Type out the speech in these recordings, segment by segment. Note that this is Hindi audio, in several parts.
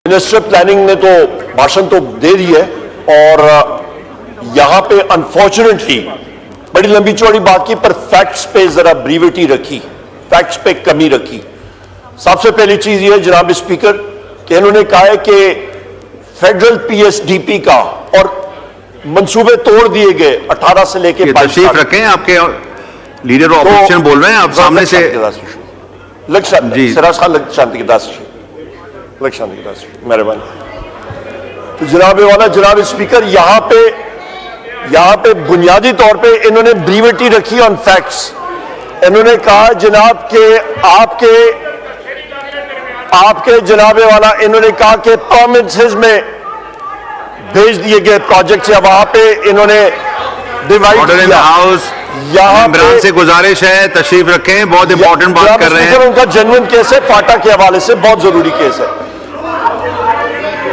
मिनिस्टर प्लानिंग ने तो भाषण तो दे दी है और यहां पे अनफॉर्चुनेटली बड़ी लंबी चौड़ी बात की, पर फैक्ट्स पे जरा ब्रीविटी रखी, फैक्ट्स पे कमी रखी। सबसे पहली चीज ये जनाब स्पीकर कि इन्होंने कहा है कि फेडरल पीएसडीपी का और मंसूबे तोड़ दिए गए 18 से लेकर 22 तशरीफ रखें। आपके लीडर ऑपोजिशन बोल रहे हैं, आप सामने से मेहरबानी। तो जनाब स्पीकर यहां पे बुनियादी तौर पे इन्होंने ब्रीविटी रखी ऑन फैक्ट्स। इन्होंने कहा जनाब के आपके जनाबे वाला इन्होंने कहा कि प्रोविंसेस में भेज दिए गए प्रोजेक्ट है, वहां पे इन्होंने डिवाइड किया। हाउस इमरान से गुजारिश है तशरीफ रखें, बहुत इंपॉर्टेंट बात कर रहे हैं। उनका जेन्युइन केस है, फाटा के हवाले से बहुत जरूरी केस है।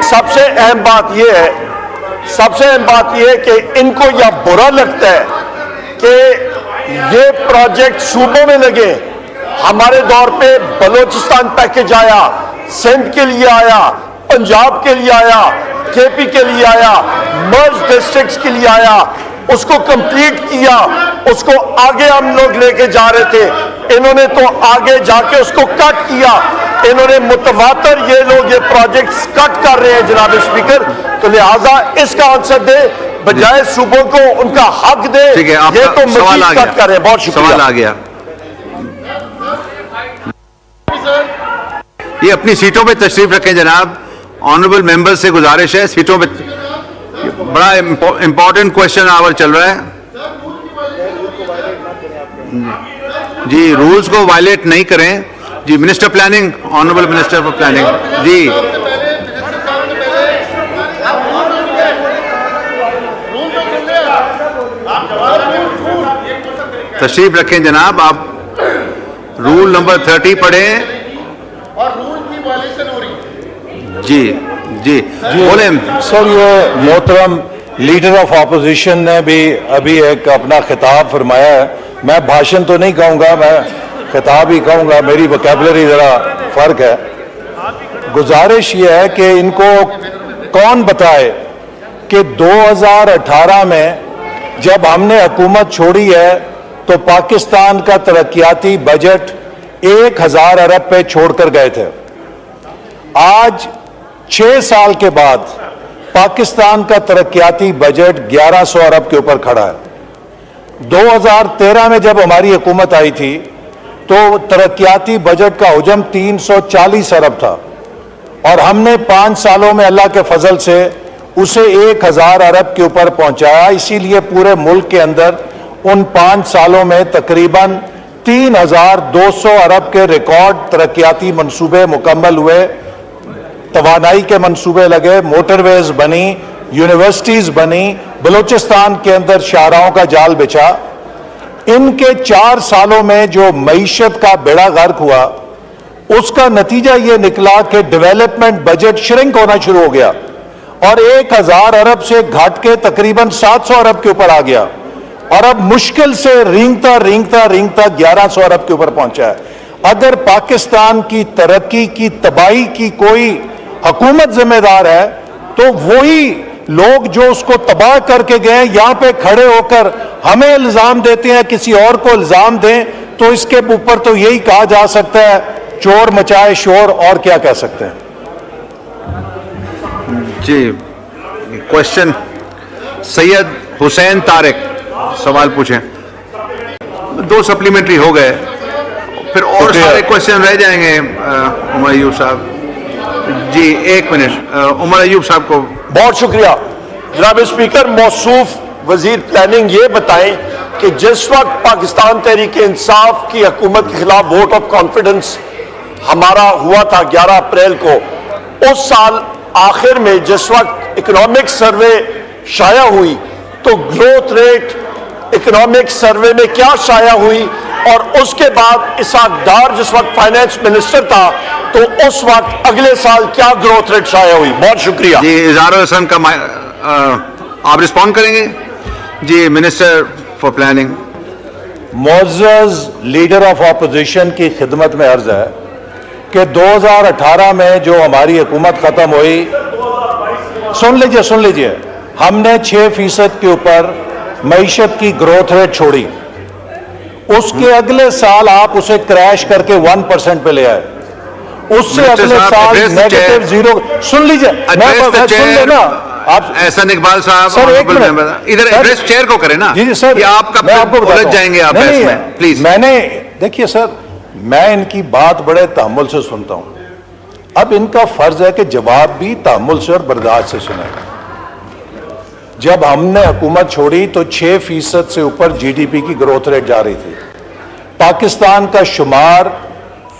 सबसे अहम बात यह है कि इनको यह बुरा लगता है कि ये प्रोजेक्ट सूबों में लगे। हमारे दौर पे बलोचिस्तान पैकेज आया, सिंध के लिए आया, पंजाब के लिए आया, केपी के लिए आया, मर्ज डिस्ट्रिक्ट्स के लिए आया, उसको कंप्लीट किया, उसको आगे हम लोग लेके जा रहे थे। इन्होंने तो आगे जाके उसको कट किया। इन्होंने मुतवातर ये लोग ये प्रोजेक्ट्स कट कर रहे हैं जनाब स्पीकर। तो लिहाजा इसका आंसर दे, बजाय सूबों को उनका हक दे। ठीक है, ये तो मजीद कट कर रहे हैं। बहुत शुक्रिया। सवाल आ गया। ये अपनी सीटों पे तशरीफ रखें जनाब। ऑनरेबल मेंबर से गुजारिश है, सीटों पे। बड़ा इंपॉर्टेंट क्वेश्चन आवर चल रहा है जी। रूल्स को वायलेट नहीं करें जी। Minister planning, honourable minister for planning जी। तशरीफ रखें जनाब। आप रूल नंबर 30 पढ़ें। और रूल की वायलेशन हो रही जी जी बोले सर। ये मोहतरम लीडर ऑफ ऑपोजिशन ने भी अभी एक अपना खिताब फरमाया है। मैं भाषण तो नहीं कहूँगा, मैं खिताब ही कहूँगा। मेरी वोकैबुलरी ज़रा फ़र्क है। गुजारिश ये है कि इनको कौन बताए कि 2018 में जब हमने हुकूमत छोड़ी है तो पाकिस्तान का तरक्याती बजट 1000 अरब पे छोड़कर गए थे। आज 6 साल के बाद पाकिस्तान का तरक्याती बजट 1100 अरब के ऊपर खड़ा है। 2013 में जब हमारी हुकूमत आई थी तो तरक्याती बजट का हुजम 340 अरब था और हमने 5 सालों में अल्लाह के फजल से उसे 1000 अरब के ऊपर पहुंचाया। इसीलिए पूरे मुल्क के अंदर उन 5 सालों में तकरीबन 3200 अरब के रिकॉर्ड तरक्याती मंसूबे मुकम्मल हुए। तवानाई के मंसूबे लगे, मोटरवेज बनी, यूनिवर्सिटीज बनी, बलूचिस्तान के अंदर शाहराहों का जाल बिछा। इनके 4 सालों में जो मईशत का बेड़ा गर्क हुआ उसका नतीजा यह निकला कि डेवलपमेंट बजट श्रिंक होना शुरू हो गया और 1000 अरब से घट के तकरीबन 700 अरब के ऊपर आ गया और अब मुश्किल से रेंगता 1100 अरब के ऊपर पहुंचा है। अगर पाकिस्तान की तरक्की की तबाही की कोई हुकूमत जिम्मेदार है तो वही लोग जो उसको तबाह करके गए यहां पे खड़े होकर हमें इल्जाम देते हैं, किसी और को इल्जाम दें तो इसके ऊपर तो यही कहा जा सकता है चोर मचाए शोर, और क्या कह सकते हैं जी। क्वेश्चन सैयद हुसैन तारिक सवाल पूछें। 2 सप्लीमेंट्री हो गए, फिर और सारे क्वेश्चन रह जाएंगे। उमर अयूब साहब जी 1 मिनट। उमर अयूब साहब को बहुत शुक्रिया जनाब स्पीकर। मौसूफ वजीर प्लानिंग ये बताएं कि जिस वक्त पाकिस्तान तहरीक इंसाफ की हुकूमत के खिलाफ वोट ऑफ कॉन्फिडेंस हमारा हुआ था 11 अप्रैल को, उस साल आखिर में जिस वक्त इकोनॉमिक सर्वे शाया हुई तो ग्रोथ रेट इकोनॉमिक सर्वे में क्या शाया हुई, और उसके बाद इसहाक डार जिस वक्त फाइनेंस मिनिस्टर था तो उस वक्त अगले साल क्या ग्रोथ रेट शाया हुई। बहुत शुक्रिया जी। इज़हार हसन का आप रिस्पॉन्ड करेंगे जी। Minister for planning. मोअज़्ज़ज़ लीडर ऑफ ऑपोजिशन की खिदमत में अर्ज है कि 2018 में जो हमारी हुकूमत खत्म हुई, सुन लीजिए, हमने 6% के ऊपर मईशत की ग्रोथ रेट छोड़ी। उसके अगले साल आप उसे क्रैश करके 1% पे ले आए। उससे अगले साल नेगेटिव 0। सुन लीजिए, सुन लेना आप। एहसान इकबाल साहब, सर एक मिनट, इधर एड्रेस चेयर को करें ना। जी सर, कि आप कब उलझ जाएंगे आप इसमें, प्लीज। मैंने देखिए सर, मैं इनकी बात बड़े तहम्मुल से सुनता हूं। अब इनका फर्ज है कि जवाब भी तहम्मुल से और बर्दाश्त से सुने। जब हमने हुकूमत छोड़ी तो 6% से ऊपर जीडीपी की ग्रोथ रेट जा रही थी। पाकिस्तान का शुमार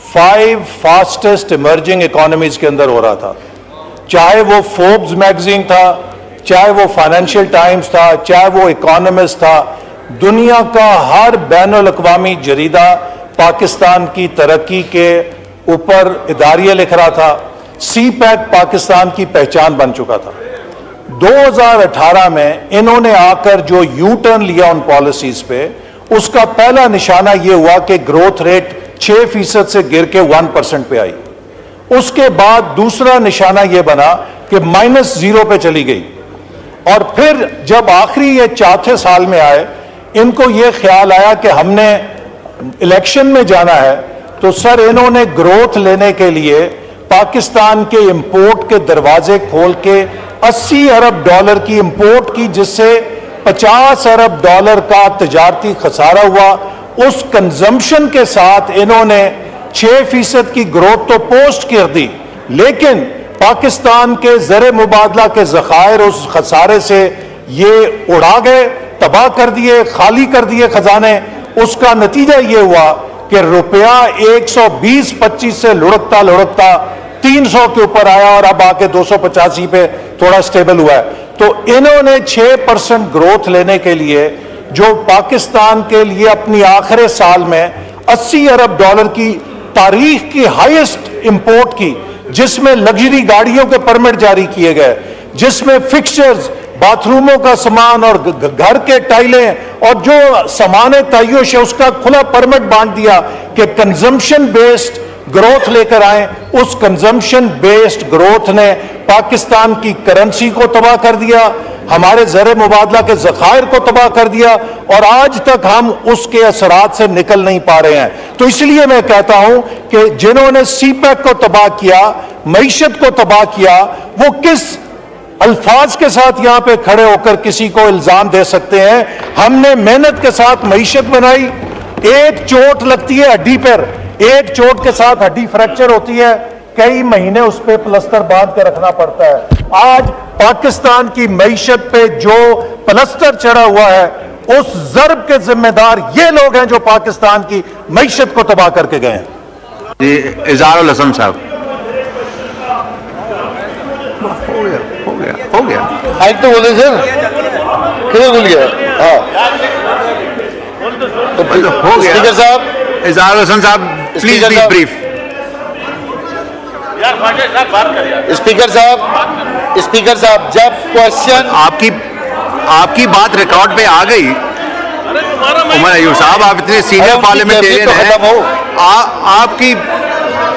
5 फास्टेस्ट इमर्जिंग इकोनॉमीज के अंदर हो रहा था, चाहे वो फोर्ब्स मैगजीन था, चाहे वो फाइनेंशियल टाइम्स था, चाहे वो इकोनॉमिस्ट था। दुनिया का हर बैनुल अक़वामी जरीदा पाकिस्तान की तरक्की के ऊपर इदारिया लिख रहा था। CPEC पाकिस्तान की पहचान बन चुका था। 2018 में इन्होंने आकर जो यू टर्न लिया उन पॉलिसीज पे, उसका पहला निशाना यह हुआ कि ग्रोथ रेट 6% से गिर के 1% पे आई। उसके बाद दूसरा निशाना यह बना कि -0 पे चली गई। और फिर जब आखिरी ये चौथे साल में आए, इनको यह ख्याल आया कि हमने इलेक्शन में जाना है, तो सर इन्होंने ग्रोथ लेने के लिए पाकिस्तान के इंपोर्ट के दरवाजे खोल के 80 अरब डॉलर की इंपोर्ट की, जिससे 50 अरब डॉलर का तिजारती खसारा हुआ। उस कंजम्पशन के साथ इन्होंने 6% की ग्रोथ तो पोस्ट कर दी, लेकिन पाकिस्तान के ज़र मुबादला के ज़खायर उस खसारे से ये उड़ा गए, तबाह कर दिए, खाली कर दिए खजाने। उसका नतीजा ये हुआ कि रुपया 120-25 से लुढ़कता लुढ़कता 300 के ऊपर आया और अब आके 285 पे थोड़ा स्टेबल हुआ है। तो इन्होंने 6% ग्रोथ लेने के लिए, जो पाकिस्तान के लिए अपनी आखिरी साल में 80 अरब डॉलर की तारीख की हाईएस्ट इंपोर्ट की, जिसमें लग्जरी गाड़ियों के परमिट जारी किए गए, जिसमें फिक्सचर्स, बाथरूमों का सामान और घर के टाइलें और जो सामान तय्युश है उसका खुला परमिट बांट दिया कि कंजम्पशन बेस्ड ग्रोथ लेकर आए। उस कंजम्पशन बेस्ड ग्रोथ ने पाकिस्तान की करेंसी को तबाह कर दिया, हमारे ज़र मुबादला के ज़खायर को तबाह कर दिया, और आज तक हम उसके असरात से निकल नहीं पा रहे हैं। तो इसलिए मैं कहता हूं कि जिन्होंने CPEC को तबाह किया, मईशत को तबाह किया, वो किस अल्फाज के साथ यहां पे खड़े होकर किसी को इल्जाम दे सकते हैं? हमने मेहनत के साथ मईशत बनाई। एक चोट लगती है हड्डी पर, एक चोट के साथ हड्डी फ्रैक्चर होती है, कई महीने उस पर प्लस्तर बांध के रखना पड़ता है। आज पाकिस्तान की मईशत पे जो प्लस्तर चढ़ा हुआ है, उस ज़र्ब के जिम्मेदार ये लोग हैं जो पाकिस्तान की मईशत को तबाह करके गए हैं। जी, इज़हारुल हसन साहब। हो गया आज तो बोले सर, किधर भूल गया? हाँ, तो हो गया। स्पीकर साहब, इज़हारुल हसन साहब, प्लीज बी ब्रीफ। स्पीकर साहब, जब क्वेश्चन आपकी बात रिकॉर्ड पे आ गई, उमर अयूब साहब, आप इतने सीनियर पार्लियामेंटेरियन हैं,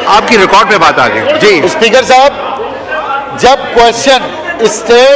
आपकी रिकॉर्ड पे बात आ गई। जी स्पीकर साहब, जब क्वेश्चन स्टेट